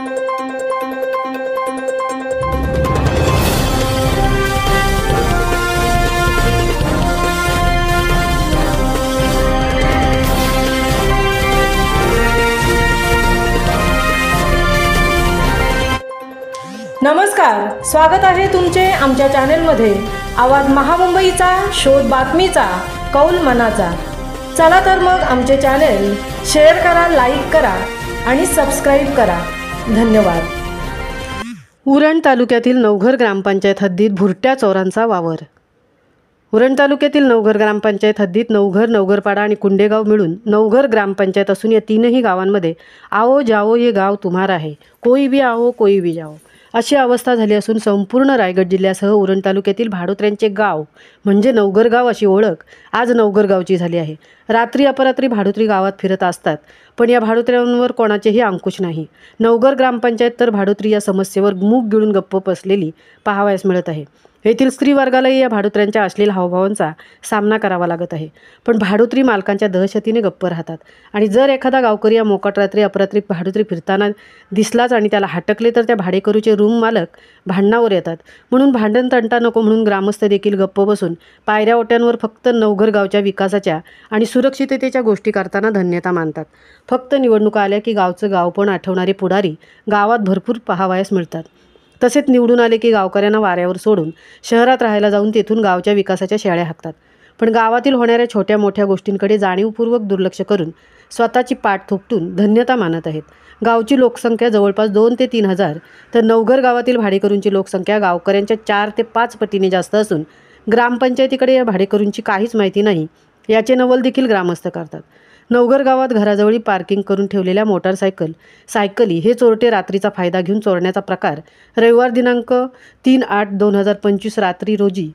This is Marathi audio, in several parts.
नमस्कार, स्वागत आहे तुमचे आमच्या चॅनेलमध्ये। आवाज महामुंबईचा, शोध बातमीचा, कौल मनाचा। चला तर मग आमचे चॅनेल शेअर करा, लाईक करा आणि सबस्क्राईब करा। धन्यवाद। उरण तालुक्यातील नवघर ग्रामपंचायत हद्दीत भुरट्या चोरांचा वावर। उरण तालुक्यातील नवघर ग्रामपंचायत हद्दीत नवघर, नवघरपाडा आणि कुंडेगाव मिळून नवघर ग्रामपंचायत असून या तीनही गावांमध्ये आओ जाओ ये गाव तुम्हारा है, कोई भी आओ कोई भी जाओ अशी अवस्था झाली असून संपूर्ण रायगड जिल्ह्यासह उरण तालुक्यातील भाडोत्र्यांचे गाव म्हणजे नवघर गाव अशी ओळख आज नवघर गावची झाली आहे। रात्री अपरात्री भाडोत्री गावात फिरत असतात, पण या भाडोत्र्यांवर कोणाचेही अंकुश नाही। नवघर ग्रामपंचायत तर भाडोत्री या समस्येवर मूग गिळून गप्प बसलेली पाहावयास मिळत आहे। येथील स्त्री वर्गालाही या भाडोत्र्यांच्या अश्लील हावभावांचा सामना करावा लागत आहे, पण भाडोत्री मालकांच्या दहशतीने गप्प राहतात आणि जर एखादा गावकरी या मोकाट रात्री अपरात्री भाडोत्री फिरताना दिसलाच आणि त्याला हटकले तर त्या भाडेकरूचे रूम मालक भांडणावर येतात। म्हणून भांडण तंटा नको म्हणून ग्रामस्थ देखील गप्प बसून पायऱ्या ओट्यांवर फक्त नवघर गावच्या विकासाच्या आणि सुरक्षिततेच्या गोष्टी करताना धन्यता मानतात। फक्त निवडणुका आल्या की गावचं गावपण आठवणारे पुढारी गावात भरपूर पाहावयास मिळतात। तसेच निवडून आले की गावकऱ्यांना वाऱ्यावर सोडून शहरात राहायला जाऊन तेथून गावच्या विकासाच्या शेळ्या हाकतात, पण गावातील होणाऱ्या छोट्या मोठ्या गोष्टींकडे जाणीवपूर्वक दुर्लक्ष करून स्वतःची पाठ थोपटून धन्यता मानत आहेत। गावची लोकसंख्या जवळपास 2 ते 3 हजार, तर नवघर गावातील भाडेकरूंची लोकसंख्या गावकऱ्यांच्या 4 ते 5 पटीने जास्त असून ग्रामपंचायतीकडे या भाडेकरूंची काहीच माहिती नाही याचे नवल देखील ग्रामस्थ करतात। नवघर गावात घराजवळी पार्किंग करून ठेवलेल्या सायकली हे चोरटे रात्रीचा फायदा घेऊन चोरण्याचा प्रकार रविवार दिनांक 3/8/2025 रात्री रोजी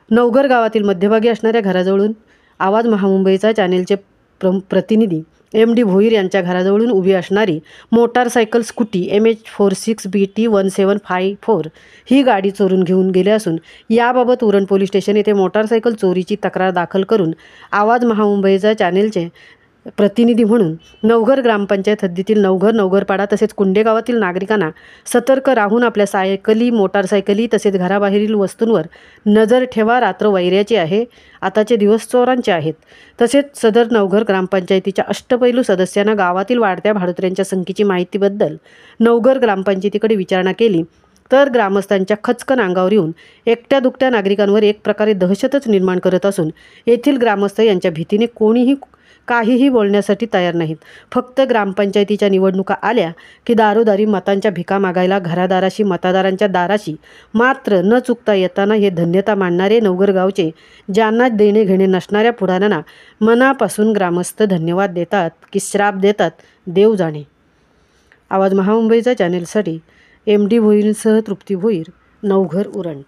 नवघर गावातील मध्यभागी असणाऱ्या घराजवळून आवाज महामुंबईचा चॅनेलचे प्रतिनिधी MD भोईर यांच्या घराजवळून उभी असणारी मोटारसायकल स्कूटी MH46BT1754 ही गाडी चोरून घेऊन गेले असून याबाबत उरण पोलीस स्टेशन येथे मोटारसायकल चोरीची तक्रार दाखल करून आवाज महामुंबईचा चॅनेलचे प्रतिनिधी म्हणून नवघर ग्रामपंचायत हद्दीतील नवघर, नवघरपाडा तसेच कुंडेगावातील नागरिकांना सतर्क राहून आपल्या सायकली, मोटारसायकली तसेच घराबाहेरील वस्तूंवर नजर ठेवा। रात्र वैऱ्याची आहे, आताचे दिवस चोरांचे आहेत। तसेच सदर नवघर ग्रामपंचायतीच्या अष्टपैलू सदस्यांना गावातील वाढत्या भाडोत्र्यांच्या संख्येची माहितीबद्दल नवघर ग्रामपंचायतीकडे विचारणा केली तर ग्रामस्थांच्या खचकन अंगावर येऊन एकट्या दुकट्या नागरिकांवर एक प्रकारे दहशतच निर्माण करत असून येथील ग्रामस्थ यांच्या भीतीने कोणीही काहीही बोलण्यासाठी तयार नाहीत। फक्त ग्रामपंचायतीच्या निवडणुका आल्या की दारोदारी मतांच्या भिका मागायला घरादाराशी, मतदारांच्या दाराशी मात्र न चुकता येताना हे धन्यता मानणारे नवघर गावचे ज्यांना देणे घेणे नसणाऱ्या पुढाऱ्यांना मनापासून ग्रामस्थ धन्यवाद देतात की श्राप देतात देव जाणे। आवाज महामुंबईचा चॅनेलसाठी MD भोईरसह तृप्ती भोईर, नवघर, उरण।